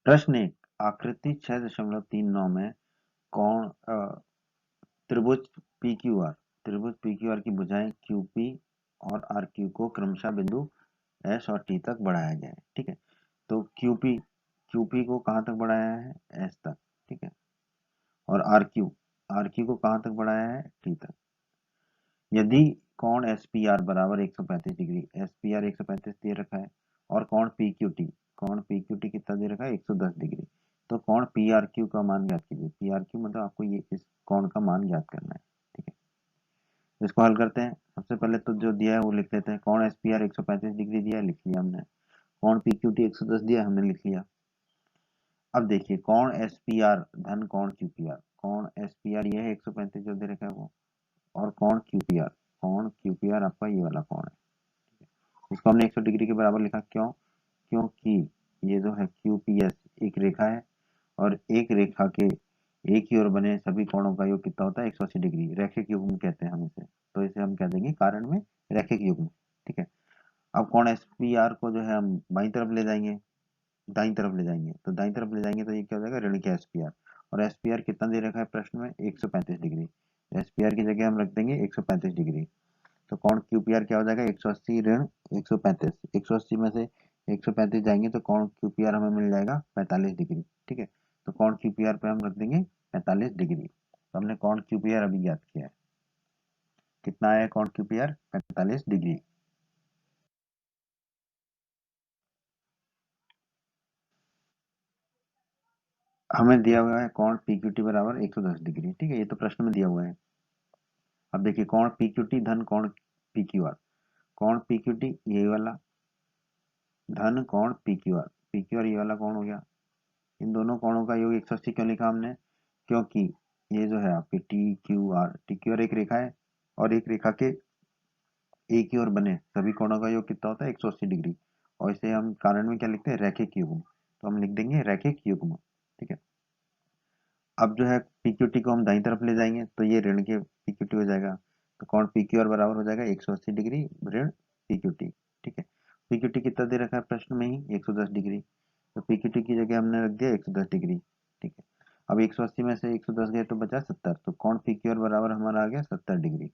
प्रश्न 1, आकृति 6.39 में कोण त्रिभुज त्रिभुज PQR की भुजाएं QP और RQ को क्रमशः बिंदु S और T तक बढ़ाया गया है। ठीक है, तो QP को कहाँ तक बढ़ाया है? S तक। ठीक है, और RQ को कहाँ तक बढ़ाया है? T तक। यदि कोण SPR बराबर 135 डिग्री, SPR 135 दे रखा है, और कोण PQT कितना दे रखा है? 110 डिग्री। तो कोण PRQ का मान ज्ञात कीजिए। PRQ मतलब आपको ये इस कोण का मान ज्ञात करना है। ठीक है, इसको हल करते हैं। सबसे पहले तो जो दिया है वो लिख लेते हैं। कोण SPR 135 डिग्री दिया है, लिख लिया हमने। कोण PQT 110 दिया, हमने लिख लिया। अब देखिए, कोण SPR धन कोण SPR ये है 135 जो दे रखा है वो, और कोण QPR आपका ये वाला कोण है। इसको हमने 100 डिग्री के बराबर लिखा। क्यों? क्योंकि ये जो है QPS एक रेखा है, और एक रेखा के एक ही ओर बने सभी कोणों का योग कितना होता है? 180 डिग्री। रैखिक युग्म कहते हैं हम इसे, तो इसे हम कह देंगे कारण में रैखिक युग्म। ठीक है, अब कोण SPR को जो है हम बाईं तरफ ले जाएंगे, दाईं तरफ ले जाएंगे, तो दाईं तरफ ले जाएंगे तो ये क्या हो जाएगा? ऋण के SPR। और SPR कितना दे रखा है प्रश्न में? 135 डिग्री। SPR की जगह हम रख देंगे 135 डिग्री। तो कोण QPR क्या हो जाएगा? 180 ऋण 135। 180 में से 135 जाएंगे तो कोण QPR हमें मिल जाएगा 45 डिग्री। ठीक है, तो कोण QPR पे हम रख देंगे 45 डिग्री। तो हमने कोण QPR अभी ज्ञात किया है। कितना आया कोण QPR? 45 डिग्री। हमें दिया हुआ है कोण PQT बराबर 110 डिग्री। ठीक है, ये तो प्रश्न में दिया हुआ है। अब देखिए, कोण PQT धन कोण PQR। कोण PQT ये वाला, धन कोण PQR ये वाला कोण हो गया। इन दोनों कोणों का योग 180 क्यों लिखा हमने? क्योंकि ये जो है आपके TQR एक रेखा है, और एक रेखा के एक ही ओर बने सभी कोणों का योग कितना होता है? 180 डिग्री। और इसे हम कारण में क्या लिखते हैं? रैखिक युग्म। तो हम लिख देंगे रैखिक युग्म। ठीक है, अब जो है PQT को हम दाईं तरफ ले जाएंगे तो ये ऋण के PQT हो जाएगा। तो कोण PQR बराबर हो जाएगा 180 डिग्री ऋण PQT। ठीक है, PQT कितना दे रखा है प्रश्न में ही? 110 डिग्री। तो PQT की जगह हमने रख दिया 110 डिग्री। ठीक है, अब 180 में से 110 गए तो बचा 70। तो कोण PQR बराबर हमारा आ गया 70 डिग्री।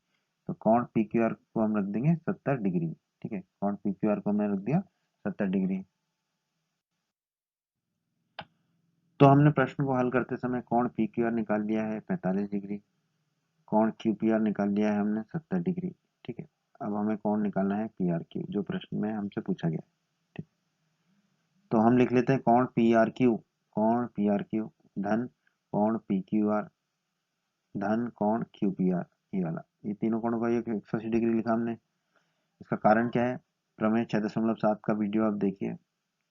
तो कोण PQR को हम रख देंगे 70 डिग्री। ठीक है, कोण PQR को हमने रख दिया 70 डिग्री। तो हमने प्रश्न को हल करते समय कोण PQR निकाल लिया है 45 डिग्री, कोण QPR निकाल लिया है हमने 70 डिग्री। ठीक है, अब हमें कोण निकालना है PRQ जो प्रश्न में हमसे पूछा गया। ठीक, तो हम लिख लेते हैं कोण PRQ धन कोण PQR धन कोण QPR, ये वाला, ये तीनों कोणों का योग 180 डिग्री लिखा हमने। इसका कारण क्या है? प्रमेय 6.7 का वीडियो आप देखिए।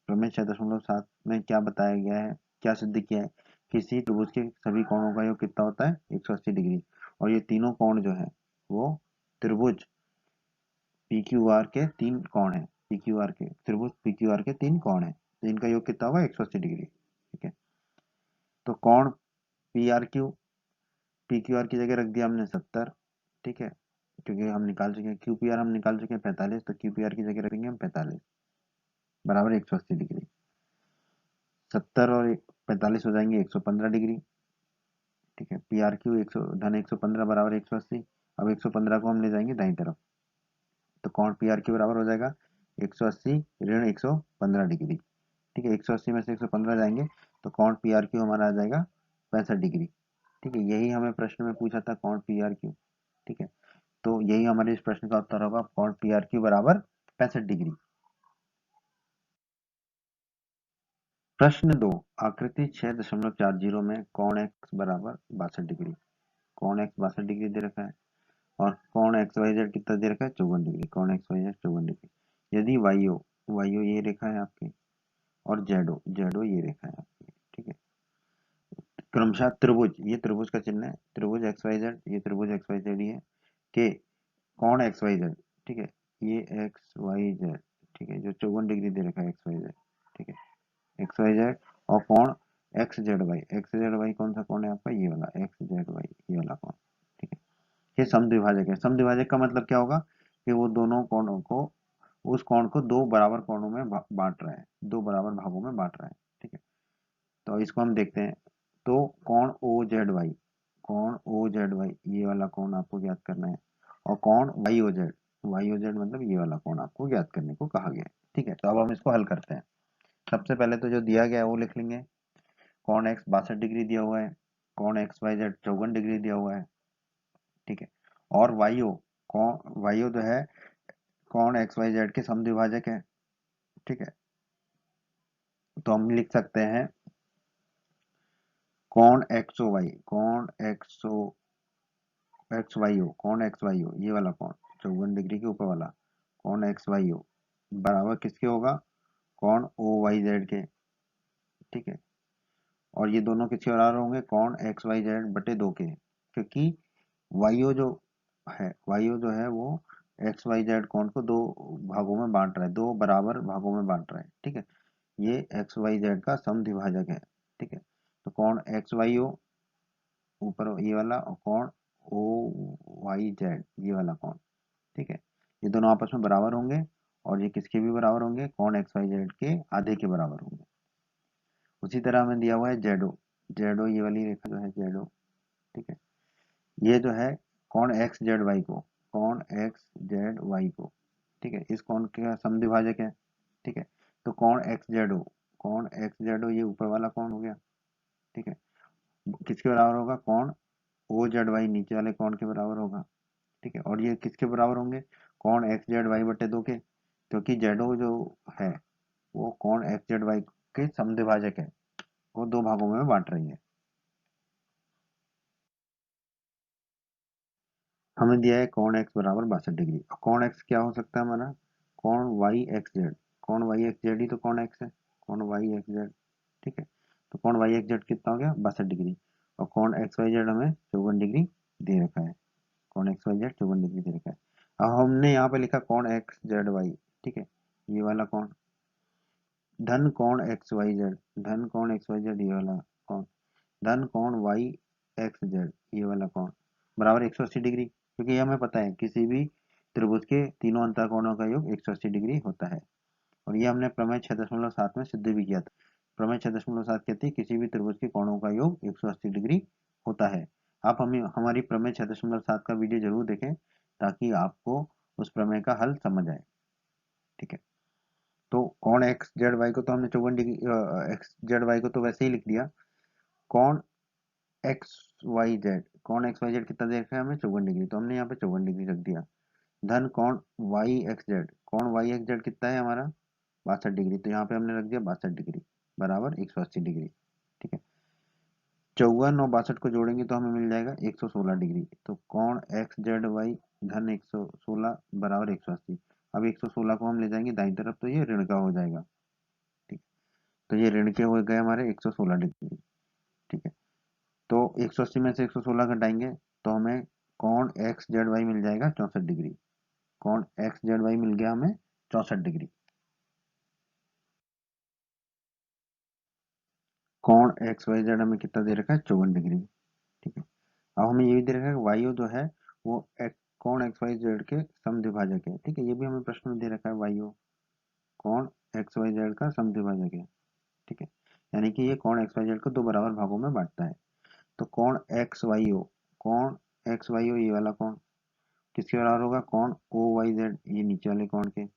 प्रमेय 6.7 में क्या बताया गया है, क्या सिद्ध किया है? किसी त्रिभुज के सभी कोणों का योग कितना होता है? 180 डिग्री। और ये तीनों कोण जो है वो त्रिभुज PQR के तीन कोण है। त्रिभुज PQR के तीन कोण है, तो इनका योग कितना होगा? 180 डिग्री। ठीक है, तो कोण PRQ PQR की जगह रख दिया हमने 70। ठीक है, क्योंकि हम निकाल चुके हैं QPR, हम निकाल चुके हैं 45, तो QPR की जगह रखेंगे हम 45 बराबर 180 डिग्री। 70 और 45 हो जाएंगे 115 डिग्री। ठीक है, PRQ 100 धन 115 बराबर 180। अब 115 को हम ले जाएंगे दाईं तरफ, तो कोण PRQ बराबर हो जाएगा 180 ऋण 115 डिग्री। ठीक है, 180 में से 115 जाएंगे तो कोण PRQ हमारा आ जाएगा 65 डिग्री। ठीक है, यही हमें प्रश्न में पूछा था, कोण PRQ। ठीक है, तो यही हमारे इस प्रश्न का उत्तर होगा, कोण PRQ बराबर 65 डिग्री। प्रश्न 2, आकृति 6.40 में कोण x बराबर 62 डिग्री। कोण x 62 डिग्री दे रखा है, और कोण XYZ कितना दे रखा है? 54 डिग्री। कोण XYZ 54 डिग्री। यदि YO ये रेखा है आपकी, और ZO ये रेखा है आपकी। ठीक है, क्रमशः त्रिभुज, ये त्रिभुज का चिन्ह है, त्रिभुज XYZ, ये त्रिभुज XYZ ही है, के कोण XYZ। ठीक है, ये XYZ, ठीक है, जो 54 डिग्री दे रखा है XYZ। ठीक है, XYZ और कोण XZY कौन सा कोण है आपका? ये वाला XZY, ये वाला कोण। ठीक है, ये समद्विभाजक है। समद्विभाजक का मतलब क्या होगा? कि वो दोनों कोणों को, उस कोण को दो बराबर कोणों में बांट रहा है, दो बराबर भागों में बांट रहा है। ठीक है, तो इसको हम देखते हैं। तो कोण ओ जेड वाई, कोण ओ जेड वाई ये वाला कोण आपको ज्ञात करना है, और कोण वाई ओ जेड मतलब ये वाला कोण आपको ज्ञात करने को कहा गया है। ठीक है, तो अब हम इसको हल करते हैं। सबसे पहले तो जो दिया गया है वो लिख लेंगे। कोण एक्स 62 डिग्री दिया हुआ है, कोण एक्स वाई जेड 54 डिग्री दिया हुआ है। ठीक है, और वाईओ, कोण वाईओ जो है कोण एक्स वाई जेड के समद्विभाजक है। ठीक है, तो हम लिख सकते हैं कोण एक्सओ वाई, कोण एक्सओ एक्स वाई ओ, कोण एक्स वाई ओ ये वाला कोण 54 डिग्री के ऊपर वाला कोण एक्स वाई ओ बराबर किसके होगा, कोण ओ वाई जेड के। ठीक है, और ये दोनों किसके बराबर होंगे, कोण एक्स वाई जेड बटे 2 के, क्योंकि वाईओ जो वाईओ जो है वो एक्स वाई जेड कोण को दो भागों में बांट रहा है, दो बराबर भागों में बांट रहा है। ठीक है, ये एक्स वाई जेड का समद्विभाजक है। ठीक है, तो कोण एक्स वाई ओ ऊपर ये वाला, और कोण ओ वाई जेड ये वाला कोण। ठीक है, ये दोनों आपस में बराबर होंगे, और ये किसके भी बराबर होंगे, कोण एक्स वाई जेड के आधे के बराबर होंगे। उसी तरह हमें दिया हुआ है जेडो, जेडो ये वाली रेखा जो है जेडो। ठीक है, ये जो है कोण एक्स जेड वाई को, कोण एक्स जेड वाई को, ठीक है, इस कोण का समद्विभाजक है। ठीक है, तो कोण एक्स जेड ओ, कोण एक्स जेड ओ ये ऊपर वाला कोण हो गया। ठीक है, किसके बराबर होगा, कोण ओ जेड वाई नीचे वाले कोण के बराबर होगा। ठीक है, और ये किसके बराबर होंगे, कोण एक्स जेड वाई बटे 2 के, क्योंकि जेडो जो है वो कोण एक्स जेड वाई के समद्विभाजक है, वो दो भागों में बांट रही है। हमें दिया है कोण एक्स बराबर 62 डिग्री, और कोण एक्स क्या हो सकता है हमारा, कोण वाई एक्स जेड, कोण वाई एक्स जेड ही तो कोण एक्स है, कोण वाई एक्स जेड। ठीक है, तो कोण वाई एक्स जेड कितना हो गया 62 डिग्री, और कोण एक्स वाई जेड हमें 54 डिग्री दे रखा है, कोण एक्स वाई जेड 54 डिग्री दे रखा है। अब हमने यहाँ पे लिखा कोण एक्स जेड वाई। ठीक है, ये वाला कोण धन कोण एक्स वाई जेड, धन कोण एक्स वाई जेड ये वाला कोण, धन कोण वाई एक्स जेड ये वाला कोण बराबर 180 डिग्री, क्योंकि ये हमें पता है किसी भी त्रिभुज के तीनों अंतःकोणों का योग 180 डिग्री होता है, और ये हमने प्रमेय 6.7 में सिद्ध भी किया था। प्रमेय 6.7 कहती है किसी भी त्रिभुज के कोणों का योग 180 डिग्री होता है। आप हमें हमारी प्रमेय 6.7 का वीडियो जरूर देखें, ताकि आपको उस प्रमेय का हल समझ आए। ठीक है, तो कौन एक्स जेड वाई को तो हमने 54 डिग्री, एक्स जेड वाई को तो वैसे ही लिख दिया। कौन एक्स वाई जेड, कौन एक्स वाई जेड कितना दे रखा है हमें 54 डिग्री, तो हमने यहाँ पे 54 डिग्री रख दिया। धन कौन वाई एक्स जेड, कौन वाई एक्स जेड कितना है हमारा 62 डिग्री, तो यहाँ पे हमने रख दिया 62 डिग्री बराबर 180 डिग्री। ठीक है, 54 और 62 को जोड़ेंगे तो हमें मिल जाएगा 116 डिग्री। तो कौन एक्स जेड वाई धन 116 बराबर 180। अब 116 को हम ले जाएंगे दाईं तरफ, तो ये ऋण का हो जाएगा। ठीक, तो ये ऋण के हो गए हमारे 116 डिग्री। ठीक है, तो 180 में से 116 घटाएंगे तो हमें कौन एक्स जेड वाई मिल जाएगा 64 डिग्री, कौन एक्स जेड वाई मिल गया हमें 64 डिग्री। कौन एक्स वाई जेड हमें कितना दे रखा है 54 डिग्री। ठीक है, अब हमें ये भी दे रखा है वाई जो है वो कौन एक्स वाई जेड के समद्विभाजक है। ठीक है, ये भी हमें प्रश्न में दे रखा है वाई कौन एक्स वाई जेड का समद्विभाजक है। ठीक है, यानी कि ये कौन एक्स वाई जेड को दो बराबर भागों में बांटता है। तो कौन एक्स वाई ओ, कौन एक्स वाई ओ ये वाला कौन किसके बराबर होगा, कौन ओ वाई जेड ये नीचे वाले कौन के,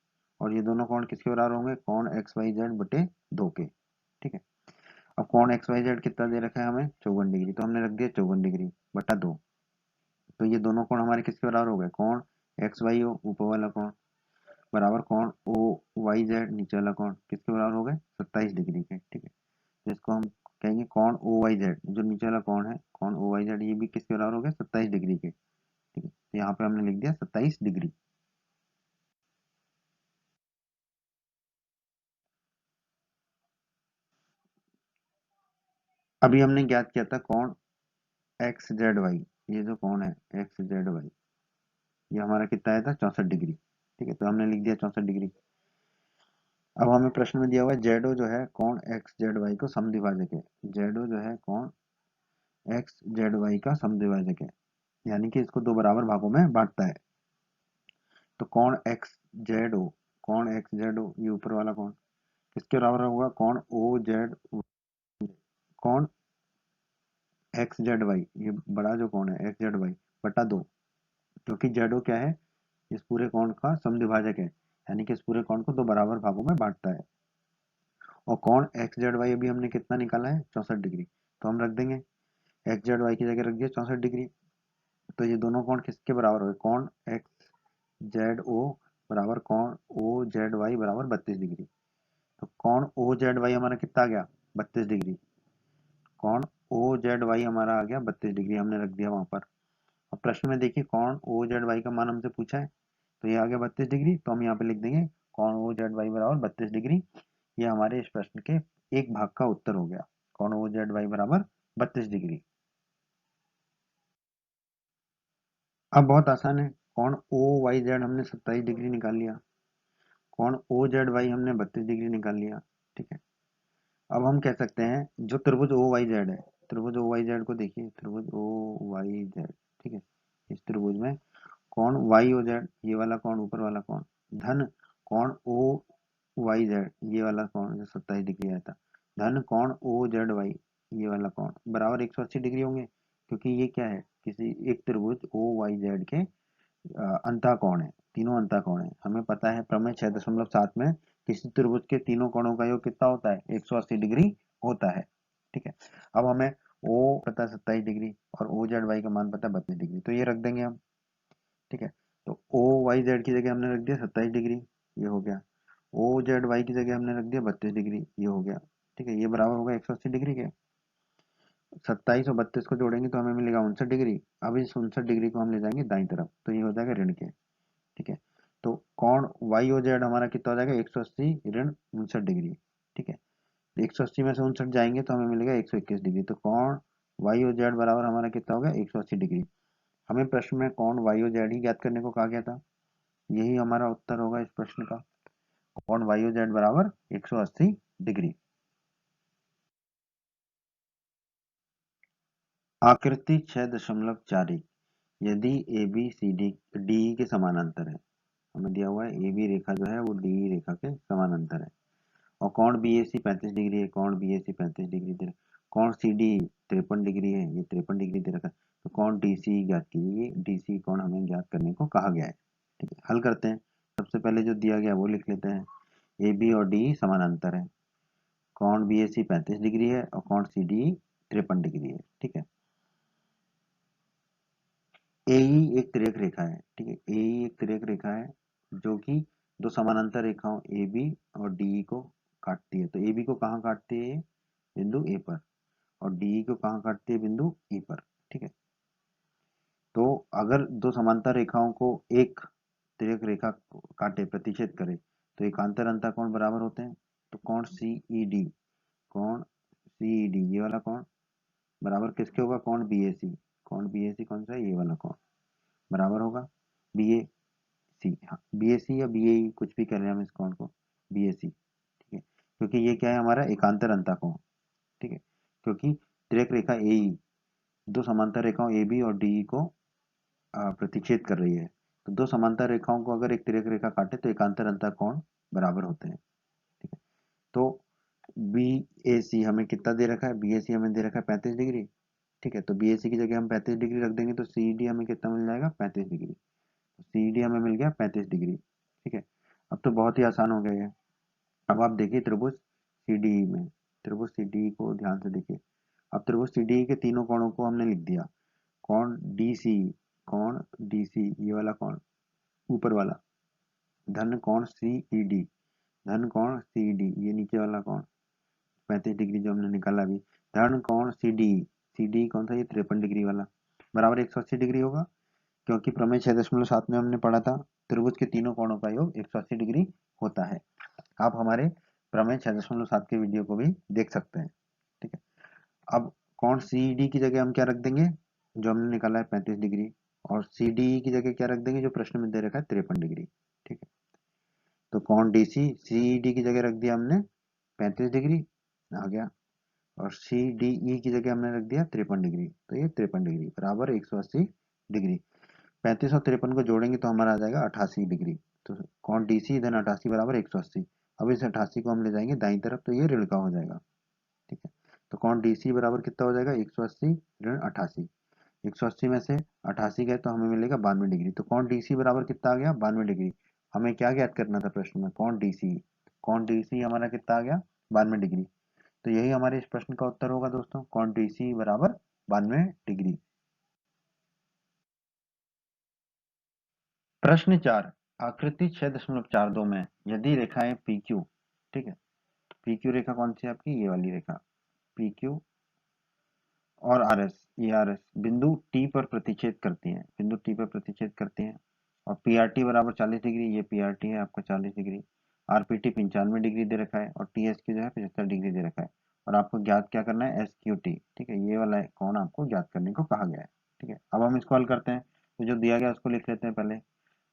और ये दोनों कौन किसके बराबर होंगे, कौन एक्स वाई जेड बटे 2 के। ठीक है, अब कौन एक्स वाई जेड कितना दे रखा है हमें 54 डिग्री, तो हमने रख दिया 54 डिग्री बटा 2। तो ये दोनों कोण हमारे किसके बराबर हो गए, कौन एक्स वाई ओ ऊपर वाला कौन बराबर कौन ओ वाई जेड नीचे वाला कौन किसके बराबर हो गए 27 डिग्री के। ठीक है, जिसको हम कहेंगे कौन ओ वाई जेड, जो नीचे वाला कौन है कौन ओ वाई जेड ये भी किसके बराबर हो गए 27 डिग्री के। ठीक है, तो यहाँ पे हमने लिख दिया 27 डिग्री। अभी हमने ज्ञात किया था कौन एक्स जेड वाई, ये जो कौन है एक्स जेड वाई ये हमारा कितना आया था 64 डिग्री। ठीक है, तो हमने लिख दिया 64 डिग्री। अब हमें प्रश्न में दिया हुआ है जेडो जो है कौन एक्स जेड वाई को समद्विभाजक है, जेडो जो है कौन एक्स जेड वाई का समद्विभाजक है, यानी कि इसको दो बराबर भागों में बांटता है। तो कौन एक्स जेड ओ, कौन एक्स जेड ओ ये ऊपर वाला कौन किसके बराबर होगा, कौन ओ जेड, कौन एक्स जेड वाई, ये बड़ा जो कौन है एक्स जेड वाई बटा 2, क्योंकि जेडो क्या है, इस पूरे कोण का समद्विभाजक है, यानी कि इस पूरे कोण को दो बराबर भागों में बांटता है। और कोण एक्स जेड वाई अभी हमने कितना निकाला है 64 डिग्री, तो हम रख देंगे एक्स जेड वाई की जगह रख दिया 64 डिग्री। तो ये दोनों कोण किसके बराबर हो गए, कोण एक्स जेड ओ बराबर कोण ओ जेड वाई बराबर 32 डिग्री। तो कोण ओ जेड वाई हमारा कितना आ गया 32 डिग्री, कोण ओ जेड वाई हमारा आ गया 32 डिग्री, हमने रख दिया वहां पर। अब प्रश्न में देखिए कोण ओ जेड वाई का मान हमसे पूछा है, तो ये आ गया 32 डिग्री, तो हम यहाँ पे लिख देंगे कोण ओ जेड वाई बराबर 32 डिग्री। ये हमारे इस प्रश्न के एक भाग का उत्तर हो गया, कोण ओ जेड वाई बराबर 32 डिग्री। अब बहुत आसान है, कोण ओ वाई जेड हमने 27 डिग्री निकाल लिया, कोण ओ जेड वाई हमने 32 डिग्री निकाल लिया। ठीक है, अब हम कह सकते हैं जो त्रिभुज ओ वाई जेड है, त्रिभुज ओ वाई जेड को देखिए, त्रिभुज ओ वाई जेड, ठीक है, इस त्रिभुज में कोण वाई ओ जेड, ये वाला कोण ऊपर वाला कोण, धन कोण ओ वाई जेड, ये वाला कोण जो 27 डिग्री आया था, धन कोण ओ जेड वाई, ये वाला कोण बराबर 180 डिग्री होंगे, क्योंकि ये क्या है किसी एक त्रिभुज ओ वाई जेड के अंतःकोण है, तीनों अंतःकोण है। हमें पता है प्रमेय 6.7 में किसी त्रिभुज के तीनों कोणों का योग कितना होता है 180 डिग्री होता है। ठीक है, अब हमें ओ पता है 27 डिग्री और ओ जेड वाई का मान पता है 32 डिग्री, तो ये रख देंगे हम। ठीक है, तो ओ वाई जेड की जगह हमने रख दिया 27 डिग्री, ये हो गया, ओ जेड वाई की जगह हमने रख दिया 32 डिग्री, ये हो गया। ठीक है, ये बराबर होगा 180 डिग्री के, 27 और 32 को जोड़ेंगे तो हमें मिलेगा 59 डिग्री। अब इस 59 डिग्री को हम ले जाएंगे दाईं तरफ, तो ये हो जाएगा ऋण के। ठीक है, तो कोण वाई ओ जेड हमारा कितना हो जाएगा 180 ऋण 59 डिग्री। ठीक है, 180 में से 59 जाएंगे तो हमें मिलेगा 121 डिग्री, तो कोण वाई ओ जेड बराबर हमारा कितना होगा 180 डिग्री। हमें प्रश्न में कोण वाई ओ जेड ही ज्ञात करने को कहा गया था, यही हमारा उत्तर होगा इस प्रश्न का, कोण वाई ओ जेड बराबर 180 डिग्री। आकृति 6.41, यदि A B C D D के समानांतर है, हमें दिया हुआ है ए बी रेखा जो है वो डी रेखा के समानांतर है, और कोण बी ए सी 35 डिग्री है, कोण बी ए सी 35 डिग्री दे रखा है, कोण सी डी 53 डिग्री है, ये 53 डिग्री दे रखा है, तो कोण डी सी ज्ञात कीजिए, डी सी कोण हमें ज्ञात करने को कहा गया है। ठीक है, हल करते हैं। सबसे पहले जो दिया गया वो लिख लेते हैं, ए बी और डी समानांतर है, कोण बी ए सी 35 डिग्री है और कोण सी डी 53 डिग्री है। ठीक है, AE एक तिर्यक रेखा है। ठीक है, AE एक तिर्यक रेखा है जो कि दो समानांतर रेखाओं AB और DE को काटती है। तो AB को कहाँ काटती है, बिंदु A पर, और DE को कहाँ काटती है, बिंदु E पर। ठीक है, तो अगर दो समांतर रेखाओं को एक तिर्यक रेखा काटे, प्रतिच्छेद करे, तो एकांतर अंतःकोण बराबर होते हैं। तो कोण CED, कोण CED ये वाला कोण बराबर किसके होगा, कोण BAC, कोण BAC कौन सा है, ये वाला कोण बराबर होगा बी ए सी, हाँ बी ए सी या बी ए कुछ भी कर रहे हैं हम इस कोण को, बी ए सी। ठीक है, क्योंकि ये क्या है हमारा एकांतर अंतःकोण। ठीक है, क्योंकि तिर्यक रेखा ए ई दो समांतर रेखाओं ए बी और डी ई को प्रतिच्छेद कर रही है, तो दो समांतर रेखाओं को अगर एक तिर्यक रेखा काटे तो एकांतर अंतःकोण बराबर होते हैं। ठीक है, तो बी ए सी हमें कितना दे रखा है, बी ए सी हमें दे रखा है 35 डिग्री। ठीक है, तो बी ए सी की जगह हम 35 डिग्री रख देंगे, तो सी डी हमें कितना मिल जाएगा 35 डिग्री, सी डी हमें मिल गया 35 डिग्री। ठीक है, अब तो बहुत ही आसान हो गया है। अब आप देखिए त्रिभुज सी डी में, त्रिभुज सी डी को ध्यान से देखिए। अब त्रिभुज सी डी के तीनों कोणों को हमने लिख दिया, कोण डी सी, कोण डी सी ये वाला कोण ऊपर वाला, धन कोण सी ई डी, धन कोण सी डी ये नीचे वाला कोण 35 डिग्री जो हमने निकाला अभी, धन कोण सी डी, सी डी कौन सा, ये 53 डिग्री वाला बराबर 180 डिग्री होगा, क्योंकि प्रमेय 6.7 में हमने पढ़ा था त्रिभुज के तीनों कोणों का योग 180 डिग्री होता है। आप हमारे प्रमेय 6.7 के वीडियो को भी देख सकते हैं। ठीक है, अब कोण सी डी की जगह हम क्या रख देंगे, जो हमने निकाला है 35 डिग्री, और सी डी की जगह क्या रख देंगे, जो प्रश्न में दे रखा है 53 डिग्री। ठीक है, तो कोण डी सी, सी डी की जगह रख दिया हमने 35 डिग्री आ गया, और सी डी ई की जगह हमने रख दिया 53 डिग्री, तो ये 53 डिग्री बराबर 180 डिग्री। 35 और 53 को जोड़ेंगे तो हमारा आ जाएगा 88 डिग्री, तो कौन डी सी धन 88 बराबर 180। अब इस 88 को हम ले जाएंगे दाईं तरफ, तो ये ऋण का हो जाएगा। ठीक है, तो कोण DC बराबर कितना हो जाएगा 180 ऋण 88। 180 में से 88 गए तो हमें मिलेगा 92 डिग्री। तो कोण DC बराबर कितना आ गया 92 डिग्री। हमें क्या ज्ञात करना था प्रश्न में, कोण DC। कोण DC हमारा कितना आ गया 92 डिग्री। तो यही हमारे इस प्रश्न का उत्तर होगा दोस्तों, कोण DC बराबर 92 डिग्री। प्रश्न 4, आकृति 6.42 में यदि रेखाएं PQ, ठीक है, PQ रेखा कौन सी है आपकी, ये वाली रेखा PQ और RS, ये RS बिंदु T पर प्रतिच्छेद करती हैं, बिंदु T पर प्रतिच्छेद करती हैं, और PRT बराबर 40 डिग्री, ये PRT है आपका 40 डिग्री, RPT 95 डिग्री दे रखा है, और TSQ जो है 75 डिग्री दे रखा है, और आपको ज्ञात क्या करना है SQT, ठीक है, ये वाला कोण आपको ज्ञात करने को कहा गया है। ठीक है, अब हम इसको हल करते हैं। तो जो दिया गया उसको लिख लेते हैं पहले।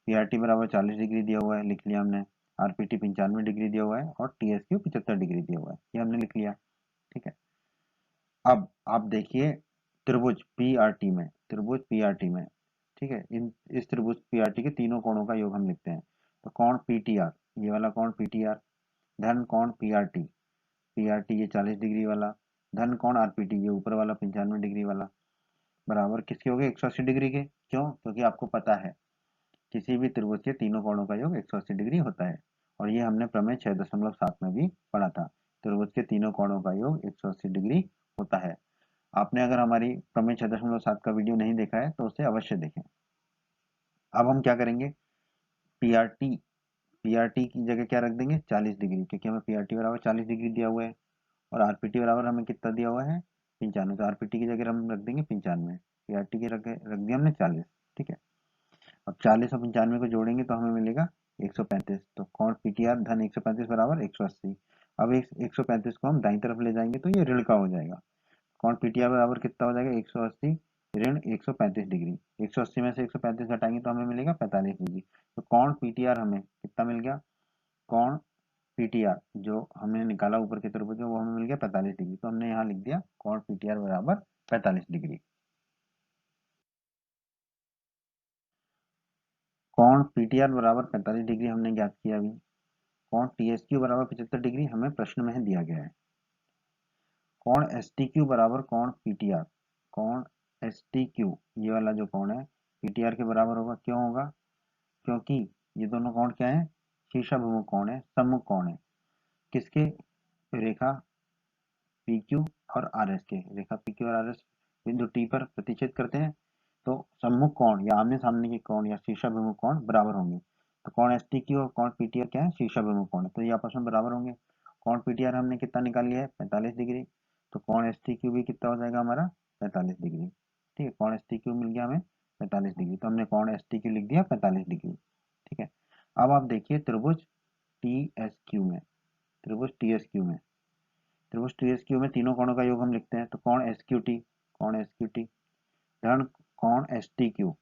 PRT बराबर 40 डिग्री दिया हुआ है, लिख लिया हमने। RPT 95 डिग्री दिया हुआ है, और TSQ 75 डिग्री दिया हुआ है, ये हमने लिख लिया। ठीक है, अब आप देखिए त्रिभुज PRT में, त्रिभुज PRT में, ठीक है, इस त्रिभुज PRT के तीनों कोणों का योग हम लिखते हैं। तो कोण PTR, ये वाला कोण PTR, धन कोण PRT, PRT ये 40 डिग्री वाला, धन कोण RPT ये ऊपर वाला 95 डिग्री वाला, बराबर किसके हो गए 180 डिग्री के। क्यों, क्योंकि आपको पता है किसी भी त्रिभुज के तीनों कोणों का योग 180 डिग्री होता है, और ये हमने प्रमेय 6.7 में भी पढ़ा था, त्रिभुज के तीनों कोणों का योग 180 डिग्री होता है। आपने अगर हमारी प्रमेय 6.7 का वीडियो नहीं देखा है तो उसे अवश्य देखें। अब हम क्या करेंगे, पीआरटी, पीआरटी की जगह क्या रख देंगे 40 डिग्री, क्योंकि हमें पीआरटी बराबर 40 डिग्री दिया हुआ है, और आरपीटी बराबर हमें कितना दिया हुआ है 95। तो आरपीटी की जगह हम रख देंगे 95, पीआरटी की रख दिया हमने 40। ठीक है, अब 40 और 95 को जोड़ेंगे तो हमें मिलेगा 135। तो कोण पीटीआर धन 135 बराबर 180। अब इस 135 को हम दाईं तरफ ले जाएंगे तो ये ऋण का हो जाएगा। कोण पीटीआर बराबर कितना हो जाएगा 180 ऋण 135 डिग्री। 180 में से 135 घटाएंगे तो हमें मिलेगा 45 डिग्री। तो कोण पीटीआर हमें कितना मिल गया, कोण पीटीआर जो हमने निकाला ऊपर की तरफ जो वो हमें मिल गया 45 डिग्री। तो हमने यहाँ लिख दिया कोण पीटीआर बराबर 45 डिग्री। कोण पीटीआर बराबर 45 डिग्री हमने ज्ञात किया अभी। कोण TSQ बराबर 75 डिग्री हमें प्रश्न में दिया गया है। कोण STQ बराबर कोण PTR, कोण STQ ये वाला जो कोण है PTR के बराबर होगा। क्यों होगा, क्योंकि ये दोनों कोण क्या है, शीर्षाभिमुख कोण है, सम्मुख कोण है। किसके, रेखा PQ और RS के, रेखा PQ और RS बिंदु T पर प्रतिच्छेद करते हैं, तो सम्मुख कोण या आमने सामने के कोण या शीर्षाभिमुख कोण बराबर होंगे। तो कोण STQ और कोण PTR क्या है, शीर्षाभिमुख कोण है, तो ये आपस में बराबर होंगे। कोण PTR हमने कितना निकाल लिया है 45 डिग्री, तो कोण STQ भी कितना हो जाएगा हमारा 45 डिग्री। ठीक है, कोण STQ मिल गया हमें 45 डिग्री, तो हमने कोण STQ लिख दिया 45 डिग्री। ठीक है, अब आप देखिए त्रिभुज TSQ में, त्रिभुज TSQ में, त्रिभुज TSQ में तीनों कोणों का योग हम लिखते हैं। तो कोण SQT, कोण SQT धन कोण STQ,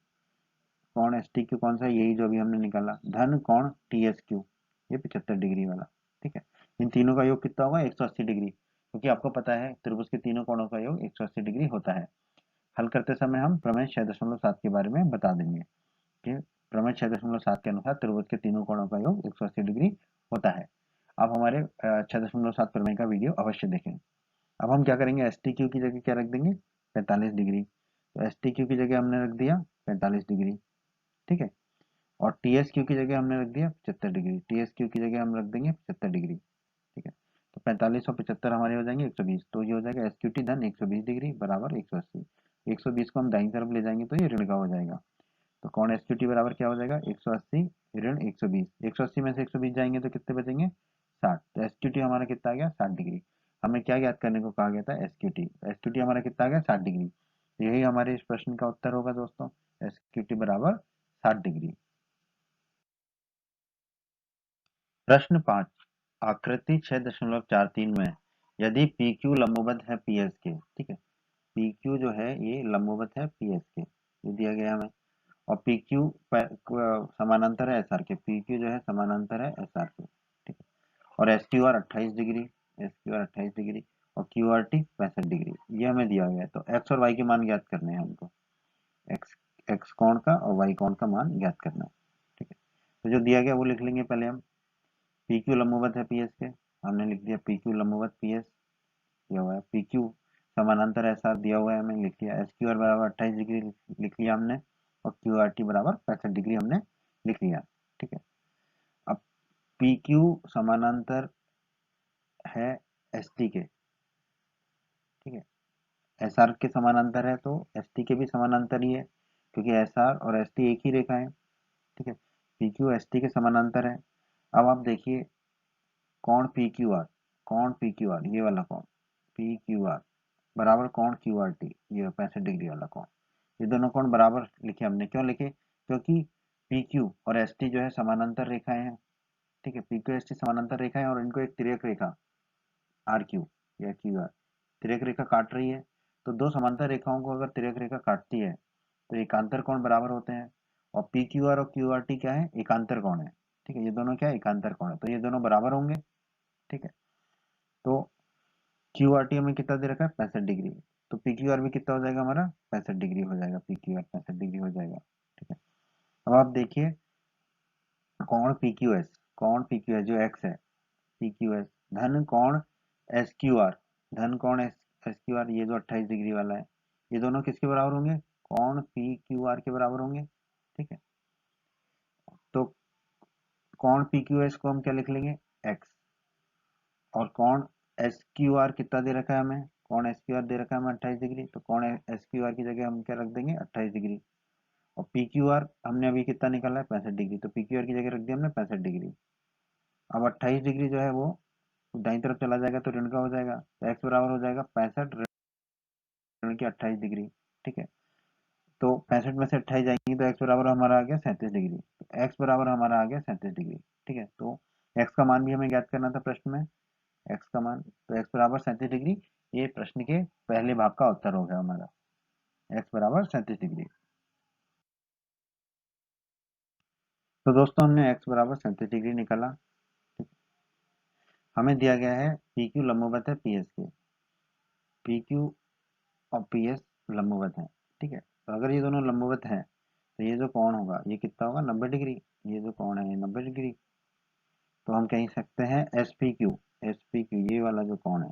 कोण STQ कौन सा है, यही जो अभी हमने निकाला, धन कोण TSQ ये 75 डिग्री वाला। ठीक है, इन तीनों का योग कितना होगा 180 डिग्री, क्योंकि आपको पता है त्रिभुज के तीनों कोणों का योग 180 डिग्री होता है। हल करते समय हम प्रमेय 6.7 के बारे में बता देंगे कि प्रमेय 6.7 के अनुसार त्रिभुज के तीनों कोणों का योग 180 डिग्री होता है। आप हमारे 6.7 प्रमेय का वीडियो अवश्य देखें। अब हम क्या करेंगे, एस टी क्यू की जगह क्या रख देंगे 45 डिग्री। तो एस टी क्यू की जगह हमने रख दिया 45 डिग्री। ठीक है, और टी एस क्यू की जगह हमने रख दिया 75 डिग्री, टी एस क्यू की जगह हम रख देंगे 75 डिग्री। ठीक है, तो 45 और 75 हमारे हो जाएंगे 120, तो ये हो जाएगा एस क्यू टी धन 120 डिग्री बराबर 180। 120 को हम दाईं तरफ ले जाएंगे तो ये ऋण का हो जाएगा। तो कौन एस क्यू टी बराबर क्या हो जाएगा 180 ऋण 120। 180 में से 120 जाएंगे तो कितने बचेंगे 60। तो एस क्यू टी हमारा कितना आ गया 60 डिग्री। हमें क्या ज्ञात करने को कहा गया था S Q T, S Q T हमारा कितना आ गया 60 डिग्री। तो यही हमारे इस प्रश्न का उत्तर होगा दोस्तों, एस क्यू टी बराबर 60 डिग्री। प्रश्न 5, आकृति 6.43 में यदि पी क्यू लंबवत है पी एस के, ठीक है, पी क्यू जो है ये लंबवत है पी एस के, ये दिया गया हमें, और पी क्यू समानांतर है एस आर के, पी क्यू जो है समानांतर है एस आर के। ठीक है, और S Q R 28 degree, S Q R 28 degree, और क्यू आर टी 65 डिग्री, ये हमें दिया गया है। तो एक्स और वाई के मान ज्ञात करने हैं हमको, एक्स एक्स कोण का और वाई कोण का मान ज्ञात करना है। ठीक है, तो जो दिया गया वो लिख लेंगे पहले हम। पी क्यू लंबवत है पी एस के, हमने लिख दिया पी क्यू लंबवत पी एस। दिया हुआ है, पी क्यू समानांतर एस आर दिया हुआ है, हमें लिख लिया, एस क्यू आर बराबर 28 डिग्री लिख लिया हमने, और क्यू आर टी बराबर 65 डिग्री हमने लिख लिया। ठीक है, अब पी क्यू समानांतर है एस टी के। ठीक है, एस आर के समानांतर है तो एस टी के भी समानांतर ही है, क्योंकि एस आर और एस टी एक ही रेखा है। ठीक है, पी क्यू एस टी के समानांतर है। अब आप देखिए कौन पी क्यू आर, कौन पी क्यू आर, ये वाला कौन पी क्यू आर बराबर कौन क्यू आर टी, ये 65 डिग्री वाला कौन, ये दोनों कौन बराबर लिखे हमने, क्यों लिखे, क्योंकि पी क्यू और एस टी जो है समानांतर रेखाएं हैं। ठीक है, पी क्यू एस टी समानांतर रेखा है और इनको एक तिर्यक रेखा आर क्यू या क्यू आर तिर्यक रेखा काट रही है। तो दो समांतर रेखाओं को अगर तिर्यक रेखा काटती है तो एकांतर कोण बराबर होते हैं, और पी क्यू आर और क्यू आर टी क्या है, एकांतर कोण है। ठीक है, ये दोनों क्या है, एकांतर कोण है, तो ये दोनों बराबर होंगे। ठीक है, तो क्यू आर टी हमें कितना दे रखा है, 65 डिग्री, तो पी क्यू आर भी कितना हो जाएगा हमारा, 65 डिग्री हो जाएगा, पी क्यू आर 65 डिग्री हो जाएगा। ठीक है, अब आप देखिए कोण पी क्यू एस, कोण पी क्यू एस जो एक्स है, पी क्यू एस धन कोण एस क्यू आर, धन कोण एस एस क्यू आर, ये जो 28 डिग्री वाला है, ये दोनों किसके बराबर होंगे, कोण पी क्यू आर के बराबर होंगे। ठीक है, तो कोण पी क्यू एस को हम क्या लिख लेंगे, एक्स, और कोण एस क्यू आर कितना दे रखा है हमें, कोण एस क्यू आर दे रखा है हमें 28 डिग्री, तो कोण एस क्यू आर की जगह हम क्या रख देंगे, 28 डिग्री, और पी क्यू आर हमने अभी कितना निकाला है, 65 डिग्री, तो पी क्यू आर की जगह रख दिया हमने 65 डिग्री। अब 28 डिग्री जो है वो दाईं तरफ चला जाएगा तो ऋण का हो जाएगा, तो एक्स बराबर हो जाएगा 65 ऋण की 28 डिग्री। ठीक है, तो 65 में से 28 जाएंगी तो एक्स बराबर हमारा आ गया 37 डिग्री, तो एक्स बराबर हमारा आ गया 37 डिग्री। ठीक है, तो एक्स का मान भी हमें ज्ञात करना था प्रश्न में, एक्स का मान, तो एक्स बराबर 37 डिग्री, ये प्रश्न के पहले भाग का उत्तर हो गया हमारा, एक्स बराबर 37 डिग्री। तो दोस्तों हमने एक्स बराबर 37 डिग्री निकाला। हमें दिया गया है पी क्यू लंबवत है पी एस के, पी क्यू और पी एस लंबवत है। ठीक है, तो अगर ये दोनों लंबवत हैं तो ये जो कोण होगा ये कितना होगा, 90 डिग्री, ये जो कोण है ये 90 डिग्री, तो हम कह सकते हैं S P Q, S P Q ये वाला जो कोण है,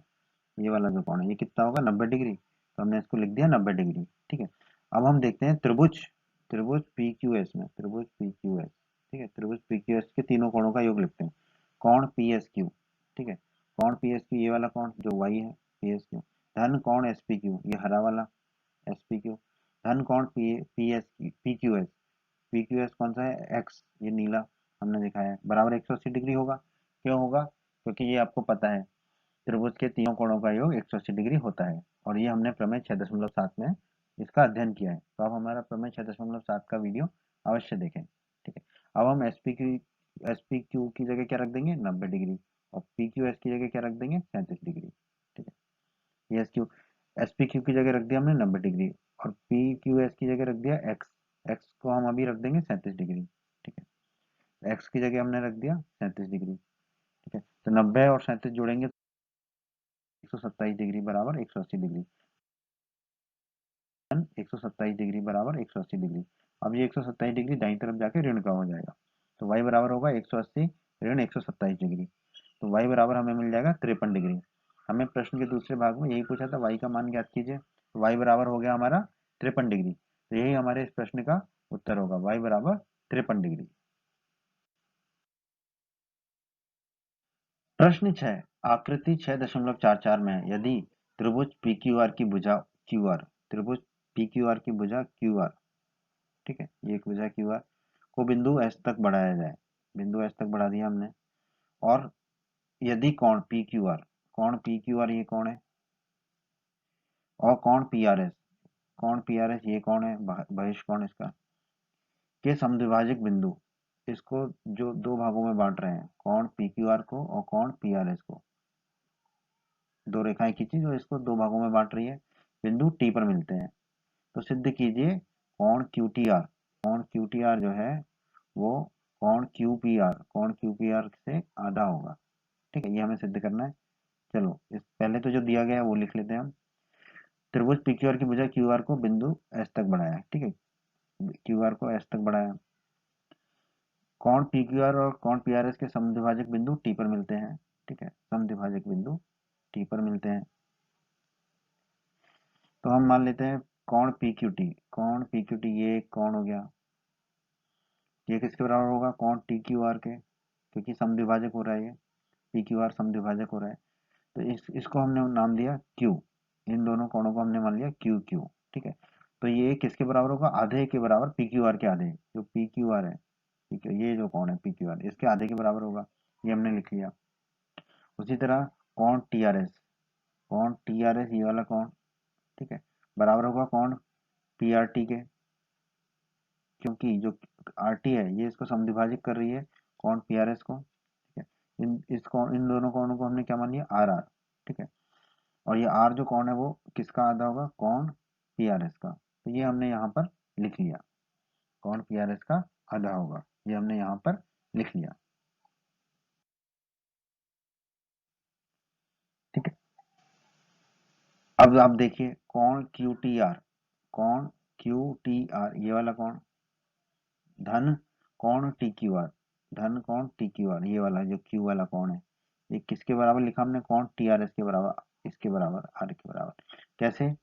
ये वाला जो कोण है ये कितना होगा, 90 डिग्री, तो हमने इसको लिख दिया 90 डिग्री। ठीक है, अब हम देखते हैं त्रिभुज, त्रिभुज पी क्यू एस में, त्रिभुज पी क्यू एस। ठीक है, त्रिभुज पी क्यू एस के तीनों कोणों का योग लिखते हैं, कोण पी एस क्यू। ठीक है, कोण पी एस क्यू ये वाला कोण जो वाई है, पी एस क्यू, धन कोण एस पी क्यू ये हरा वाला एस पी क्यू, धन कोण P S P Q S, P Q S कौन सा है, एक्स, ये नीला हमने दिखाया है, बराबर 180 डिग्री होगा। क्यों होगा, क्योंकि ये आपको पता है त्रिभुज के तीनों कोणों का योग 180 डिग्री होता है, और ये हमने प्रमेय 6.7 में इसका अध्ययन किया है, तो आप हमारा प्रमेय 6.7 का वीडियो अवश्य देखें। ठीक है, अब हम एस पी क्यू की जगह क्या रख देंगे, 90 डिग्री, और पी क्यू एस की जगह क्या रख देंगे, 37 डिग्री। ठीक है, ये एस पी क्यू की जगह रख दिया हमने 90 डिग्री, और पी क्यू एस की जगह रख दिया एक्स, एक्स को हम अभी रख देंगे 37 डिग्री। ठीक है, एक्स की जगह हमने रख दिया 37 डिग्री। ठीक है, तो 90 और 37 जोड़ेंगे 127 डिग्री बराबर 180 डिग्री, 127 डिग्री बराबर 180 डिग्री। अब ये 127 डिग्री दाईं तरफ जाके ऋण का हो जाएगा, तो y बराबर होगा 180 ऋण 127 डिग्री, तो y बराबर हमें मिल जाएगा 53 डिग्री। हमें प्रश्न के दूसरे भाग में यही पूछा था, y का मान ज्ञात कीजिए, तो y बराबर हो गया हमारा 53 डिग्री, तो यही हमारे इस प्रश्न का उत्तर होगा, y बराबर 53 डिग्री। प्रश्न 6, आकृति 6.44 में यदि त्रिभुज पी क्यू आर की भुजा क्यू आर, त्रिभुज पी क्यू आर की भुजा क्यू आर, ठीक है, ये एक भुजा क्यू आर को बिंदु एस तक बढ़ाया जाए, बिंदु एस तक बढ़ा दिया हमने, और यदि कोण पी क्यू आर, कोण पी क्यू आर ये कौन है, और कोण पी आर एस, कोण पी आर एस ये कौन है, बहिष कोण इसका, के समद्विभाजक बिंदु, इसको जो दो भागों में बांट रहे हैं, कोण पी क्यू आर को और कोण पी आर एस को, दो रेखाएं खींची जो इसको दो भागों में बांट रही है, बिंदु टी पर मिलते हैं, तो सिद्ध कीजिए कोण क्यू टी आर, कोण क्यू टी आर जो है वो कोण क्यू पी आर, कोण क्यू पी आर से आधा होगा। ठीक है, ये हमें सिद्ध करना है। चलो इस पहले तो जो दिया गया है वो लिख लेते हैं हम, त्रिभुज पी क्यू आर की बजाय क्यू आर को बिंदु एस तक बढ़ाया। ठीक है, क्यू आर को एस तक बढ़ाया, कोण पी क्यू आर और कोण पी आर एस के समद्विभाजक बिंदु टी पर मिलते हैं। ठीक है, समद्विभाजक बिंदु टी पर मिलते हैं, तो हम मान लेते हैं कौन पी क्यू टी, कौन पी क्यू टी, ये एक कौन हो गया, ये किसके बराबर होगा, कौन टी क्यू आर के, क्योंकि समद्विभाजक हो रहा है, ये पी क्यू आर समद्विभाजक हो रहा है। तो इसको हमने नाम दिया क्यू, इन दोनों कोणों को हमने मान लिया क्यू क्यू। ठीक है, तो ये किसके बराबर होगा, आधे के बराबर, पी क्यू आर के आधे, जो पी क्यू आर है, ठीक है, ये जो कोण है पी क्यू आर, इसके आधे के बराबर होगा, ये हमने लिख लिया। उसी तरह कोण टी आर एस, कोण टी आर एस, ये वाला कोण, ठीक है, बराबर होगा कोण पी आर टी के, क्योंकि जो आर टी है ये इसको समद्विभाजित कर रही है कोण पी आर एस को। ठीक है, इन दोनों कोणों को हमने क्या मान लिया, आर आर। ठीक है, और ये आर जो कोण है वो किसका आधा होगा, कोण पी आर एस का, तो ये हमने यहाँ पर लिख लिया, कोण पी आर एस का आधा होगा, ये हमने यहाँ पर लिख लिया। ठीक है, अब आप देखिए कोण क्यू टी आर, कोण क्यू टी आर, ये वाला कोण, धन कोण टी क्यू आर, धन कोण टी क्यू आर, ये वाला जो क्यू वाला कोण है, ये किसके बराबर लिखा हमने, कोण टी आर एस के बराबर, इसके बराबर, आर के बराबर। कैसे,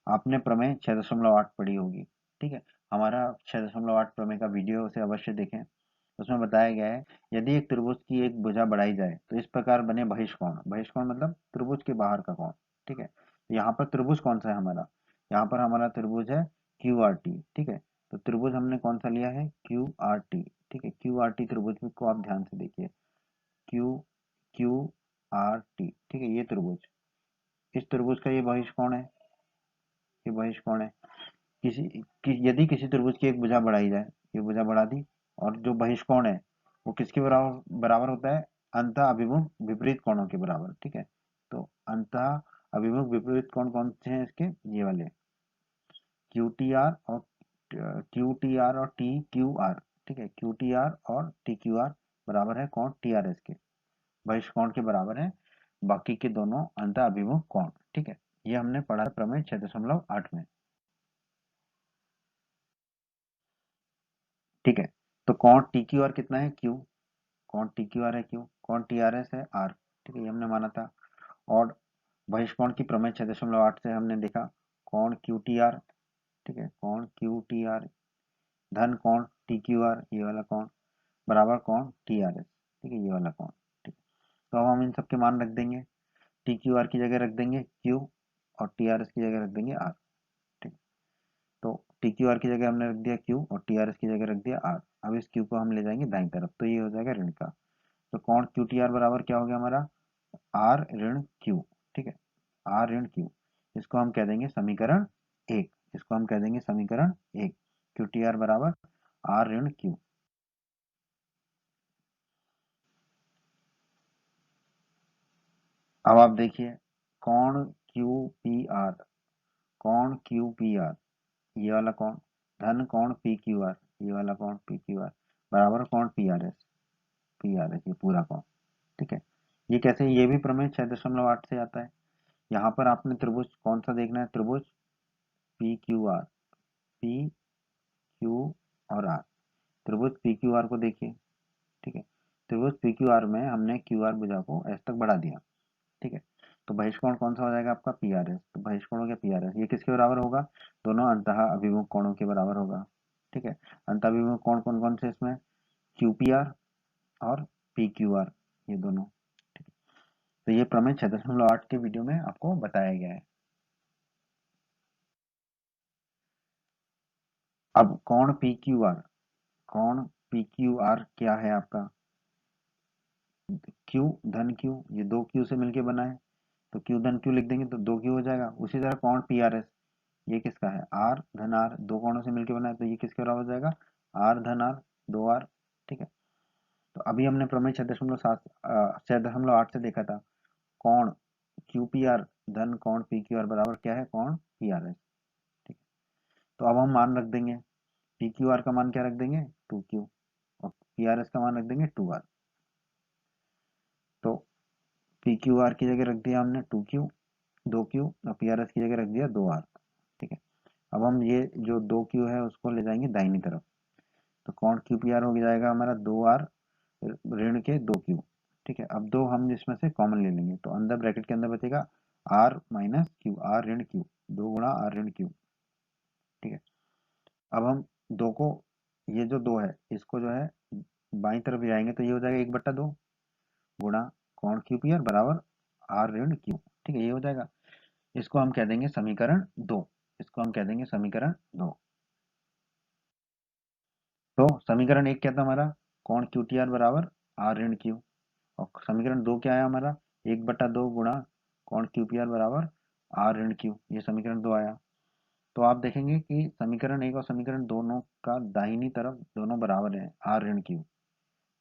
आपने प्रमेय 6.8 पढ़ी होगी। ठीक है, हमारा 6.8 प्रमेय का वीडियो उसे अवश्य देखें, उसमें बताया गया है यदि एक त्रिभुज की एक भुजा बढ़ाई जाए तो इस प्रकार बने बहिष्कोण, बहिष्कोण मतलब त्रिभुज के बाहर का कोण। ठीक है, तो यहाँ पर त्रिभुज कौन सा है हमारा, यहाँ पर हमारा त्रिभुज है क्यू आर टी। ठीक है, तो त्रिभुज हमने कौन सा लिया है, क्यू आर टी। ठीक है, क्यू आर टी त्रिभुज को आप ध्यान से देखिए, क्यू क्यू आर टी। ठीक है, ये त्रिभुज, इस त्रिभुज का ये बहिष्कोण है, ये बहिष्कोण है। यदि किसी त्रिभुज की एक भुजा बढ़ाई जाए, ये भुजा बढ़ा दी, और जो बहिष्कोण है वो किसके बराबर बराबर होता है, अंतः अभिमुख विपरीत कोणों के बराबर। ठीक है, तो अंतः अभिमुख विपरीत कोण कौन से हैं इसके, ये वाले क्यू टी आर और टी क्यू आर। ठीक है, क्यू टी आर और टी क्यू आर बराबर है कोण टी आर एस के, बहिष्कोण के बराबर है बाकी के दोनों अंतः अभिमुख कोण। ठीक है, ये हमने पढ़ा प्रमेय 6.8 में। ठीक है, तो कोण टी क्यू आर कितना है, क्यू, कौन टी क्यू आर है, क्यू, कौन टी आर एस है, आर। ठीक है, ये हमने माना था। और बहिष्कोण की प्रमेय 6.8 से हमने देखा कौन क्यू टी आर, ठीक है, कौन क्यू टी आर, धन कौन टी क्यू आर, ये वाला कौन, बराबर कौन टी आर एस। ठीक है, ये वाला कौन। ठीक, तो अब हम इन सबके मान रख देंगे, टी क्यू आर की जगह रख देंगे क्यू, और टी आर एस की जगह रख देंगे आर। ठीक, तो टी क्यू आर की जगह हमने रख दिया क्यू, और टी आर एस की जगह रख दिया आर। अब इस क्यू को हम ले जाएंगे दाईं तरफ, तो ये हो जाएगा ऋण का। तो कौन क्यू टी आर बराबर क्या हो गया हमारा, आर ऋण क्यू। ठीक है, आर ऋण क्यू, इसको हम कह देंगे समीकरण एक, इसको हम कह देंगे समीकरण एक, क्यू टी आर बराबर आर ऋण क्यू। अब आप देखिए कौन क्यू पी आर, कौन क्यू पी आर, ये वाला कौन, धन कौन पी क्यू आर, ये वाला कौन पी क्यू आर, बराबर कौन P R S, P R S, ये पूरा कौन। ठीक है, ये कैसे, ये भी प्रमेय 6.8 से आता है। यहाँ पर आपने त्रिभुज कौन सा देखना है, त्रिभुज P Q R, P Q और आर, त्रिभुज पी क्यू आर को देखिए। ठीक है, त्रिभुज पी क्यू आर में हमने क्यू आर भुजा को एस तक बढ़ा दिया। ठीक है, तो बहिष्कोण कौन सा हो जाएगा आपका, पी आर एस, तो बहिष्कोण हो गया पी आर एस, ये किसके बराबर होगा, दोनों अंतः अभिमुख कोणों के बराबर होगा। ठीक है, अंतः अभिमुख कोण कौन कौन से इसमें, क्यू पी आर और पी क्यू आर, ये दोनों। ठीक है, तो ये प्रमेय 6.8 के वीडियो में आपको बताया गया है। अब कौन पी क्यू आर, कौन पी क्यू आर क्या है आपका, क्यू धन क्यू, ये दो क्यू से मिलके बना है, तो क्यू धन क्यू लिख देंगे तो दो क्यू हो जाएगा। उसी तरह कौन पी आर एस, ये किसका है, आर धन आर, दो कोणों से मिलके बना है, तो ये किसके बराबर हो जाएगा, आर धन आर, दो आर। ठीक है, तो अभी हमने प्रमेय 6.8 से देखा था कौन क्यू पी आर धन कौन पी क्यू आर बराबर क्या है, कौन पी आर एस। ठीक, तो अब हम मान रख देंगे, पी क्यू आर का मान क्या रख देंगे, टू क्यू, और पी आर एस का मान रख देंगे टू आर। तो पी क्यू आर की जगह रख दिया हमने टू क्यू, दो क्यू, और पी आर एस की जगह रख दिया दो आर। ठीक है, अब हम ये जो दो क्यू है उसको ले जाएंगे दाहिनी तरफ, तो कौन क्यू पी आर हो जाएगा हमारा दो आर ऋण के दो क्यू। ठीक है, अब दो हम इसमें से कॉमन ले लेंगे, तो अंदर ब्रैकेट के अंदर बचेगा आर माइनस क्यू, आर ऋण क्यू। 2 गुणा आर ऋण क्यू। ठीक है, अब हम दो को, ये जो दो है इसको जो है बाई तरफ ले आएंगे तो ये हो जाएगा 1/2 गुणा कौण क्यू पी आर बराबर आर ऋण क्यू। ठीक है, ये हो जाएगा। इसको हम कह देंगे समीकरण 2। इसको हम कह देंगे समीकरण 2। तो समीकरण 1 क्या था हमारा, कौण क्यू टी आर बराबर आर ऋण क्यू। और समीकरण 2 क्या आया हमारा, 1/2 गुणा कौण क्यू पी आर बराबर आर ऋण क्यू। ये समीकरण 2 आया। तो आप देखेंगे कि समीकरण 1 और समीकरण दोनों का दाहिनी तरफ दोनों बराबर है आर ऋण क्यू।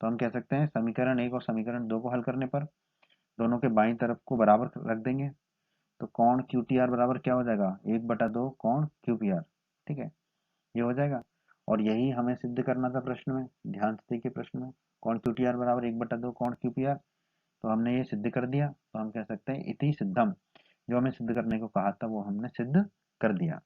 तो हम कह सकते हैं समीकरण 1 और समीकरण 2 को हल करने पर दोनों के बाईं तरफ को बराबर रख देंगे। तो कौण क्यू टी आर बराबर क्या हो जाएगा, 1/2 कौण क्यू पी आर। ठीक है, ये हो जाएगा। और यही हमें सिद्ध करना था प्रश्न में, ध्यान से देखिए प्रश्न में, कौण क्यू टी आर बराबर 1/2 कौण क्यू पी आर। तो हमने ये सिद्ध कर दिया। तो हम कह सकते हैं इति सिद्धम, जो हमें सिद्ध करने को कहा था वो हमने सिद्ध कर दिया।